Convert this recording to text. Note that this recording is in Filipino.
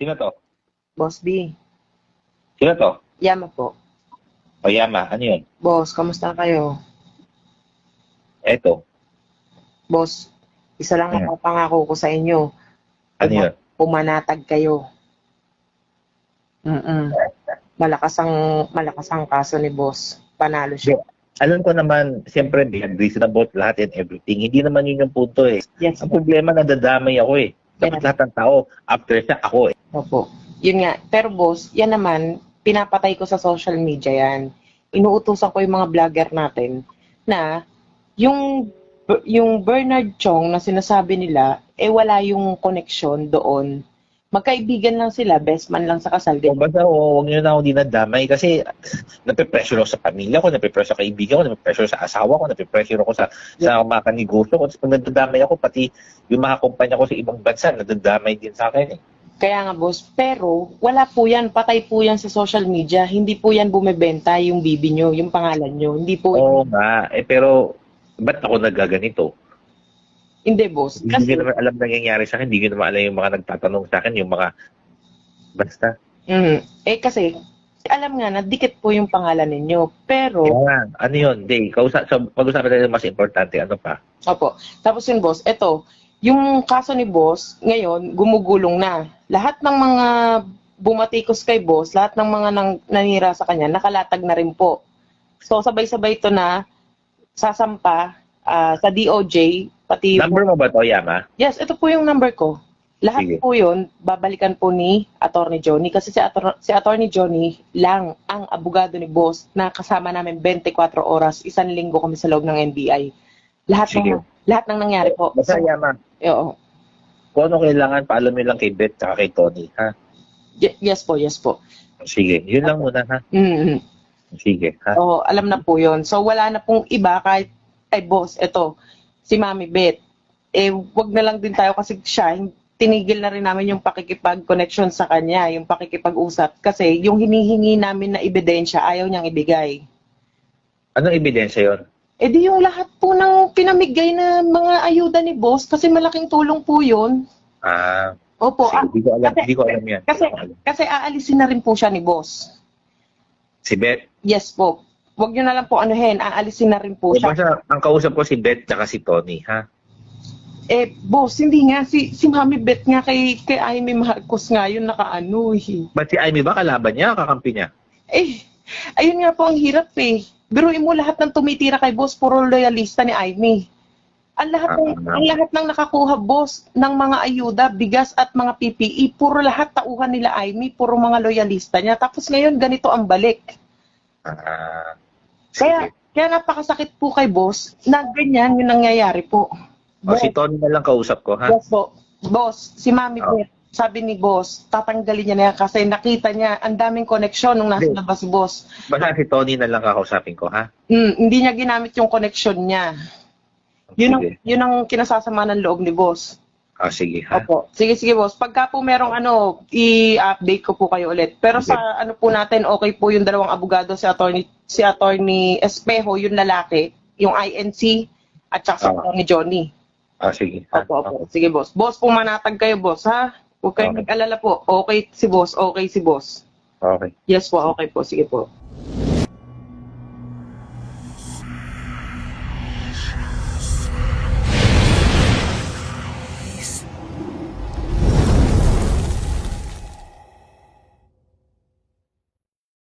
Sino to? Boss B. Sino to? Yama po. O Yama, ano yun? Boss, kamusta kayo? Eto. Boss, isa lang Hmm. napapangako ko sa inyo. Ano yun? Pumanatag kayo. Malakas ang kaso ni boss. Panalo siya. Alam ko naman, siyempre, reasonable lahat and everything. Hindi naman yun yung punto eh. Yes. Ang problema, nadadamay ako eh. Dapat Yes. lahat ng tao, after siya, ako eh. Opo. Yun nga. Pero boss, yan naman, pinapatay ko sa social media yan. Inuutusan ko yung mga vlogger natin na yung Bernard Chong na sinasabi nila, wala yung connection doon. Magkaibigan lang sila, best man lang sa kasal. Kung basta, huwag nyo na ako dinadamay kasi napipressure ako sa pamilya ko, napipressure sa kaibigan ko, napipressure sa asawa ko, napipressure ako sa mga kanegosyo ko. Tapos pag nadadamay ako, pati yung mga kumpanya ko sa ibang bansa, nadadamay din sa akin eh. Kaya nga boss, pero wala po yan, patay po yan sa social media. Hindi po yan bumebenta yung bibi nyo, yung pangalan nyo. Hindi po. Oo nga, pero ba't ako nagaganito? Hindi boss. Hindi ko naman alam nangyayari sa akin, hindi ko naman alam yung mga nagtatanong sa akin, yung mga basta. Kasi, alam nga na dikit po yung pangalan ninyo. Pero, Ano yun? Pag-usapan natin yung mas importante, ano pa? opo. Tapos yun boss, eto, yung kaso ni boss, ngayon, gumugulong na. Lahat ng mga bumatikos kay boss, lahat ng mga nanira sa kanya, nakalatag na rin po. So, sabay-sabay ito na sasampa sa DOJ, pati Number mo ba to, Yama? Yes, ito po yung number ko. Lahat Sige. po yun, babalikan po ni Attorney Johnny kasi si Attorney Johnny lang ang abogado ni boss na kasama namin 24 oras, isang linggo kami sa loob ng NBI. Lahat ng nangyari po. Basta, Yama, Oo. kung ano kailangan, paalam nyo lang kay Beth at kay Tony, ha? Yes po. Sige, yun lang muna, ha? Sige, ha? So, alam na po yun. So, wala na pong iba kahit, boss, ito, si Mami Beth. Wag na lang din tayo kasi siya, tinigil na rin namin yung pakikipag-connection sa kanya, yung pakikipag-usap. Kasi yung hinihingi namin na ebidensya, ayaw niyang ibigay. Anong ebidensya yun? Di yung lahat po ng pinamigay na mga ayuda ni boss, kasi malaking tulong po yun. Opo. Sige, hindi ko alam yan. Kasi aalisin na rin po siya ni boss. Si Beth? Yes po. Huwag niyo na lang po anuhin, aalisin na rin po siya. Basta, ang kausap ko si Beth at si Tony, ha? Boss, hindi nga. Si Mami Beth nga kay Amy Marcos nga yun nakaano eh. Ba't si Amy ba kalaban niya, kakampi niya? Ayun nga po ang hirap eh. Biruin mo lahat ng tumitira kay boss, puro loyalista ni Amy. Ang lahat ng nakakuha boss ng mga ayuda, bigas at mga PPE, puro lahat tauhan nila Amy, puro mga loyalista niya. Tapos ngayon ganito ang balik. Kaya napakasakit po kay boss na ganyan yung nangyayari po. Si Tony na lang kausap ko, ha? Yes po. Boss, si Mami Beth, sabi ni boss, tatanggalin niya na yan kasi nakita niya ang daming koneksyon nung nasa labas si boss. Basta si Tony na lang kakausapin ko, ha? Hindi niya ginamit yung koneksyon niya. Yun ang kinasasama ng loob ni boss. Sige, ha? Opo. Sige, boss. Pagka po merong i-update ko po kayo ulit. Pero sa ano po natin, okay po yung dalawang abogado, si Attorney Espejo, yung lalaki, yung INC, at saka si Attorney Johnny. Sige. Opo. Sige, boss. Boss, pumanatag kayo, boss, ha? Huwag kayong mag-alala po. Okay si boss. Okay. Yes po, okay po. Sige po.